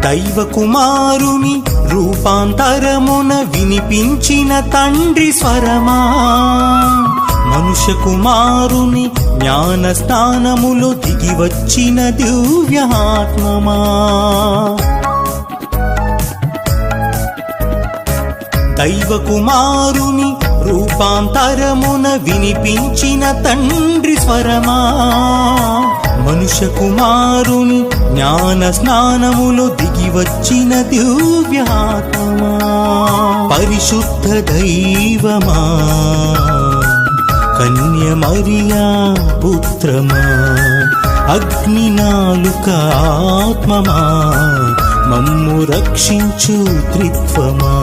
దైవ కుమారుని రూపాంతరమున వినిపించిన తండ్రి స్వరమా, మనుష్య కుమారుని జ్ఞాన స్థానములో దిగి వచ్చిన దివ్యాత్మమా. దైవ కుమారుని రూపాంతరమున వినిపించిన తండ్రి స్వరమా, మనుష్య కుమారుని జ్ఞాన స్నానములో దిగి వచ్చిన దివ్యాత్మమా. పరిశుద్ధ దైవమా, కన్య మరియా పుత్రమా, అగ్ని నాలుక ఆత్మమా, మమ్ము రక్షించు త్రిత్వమా.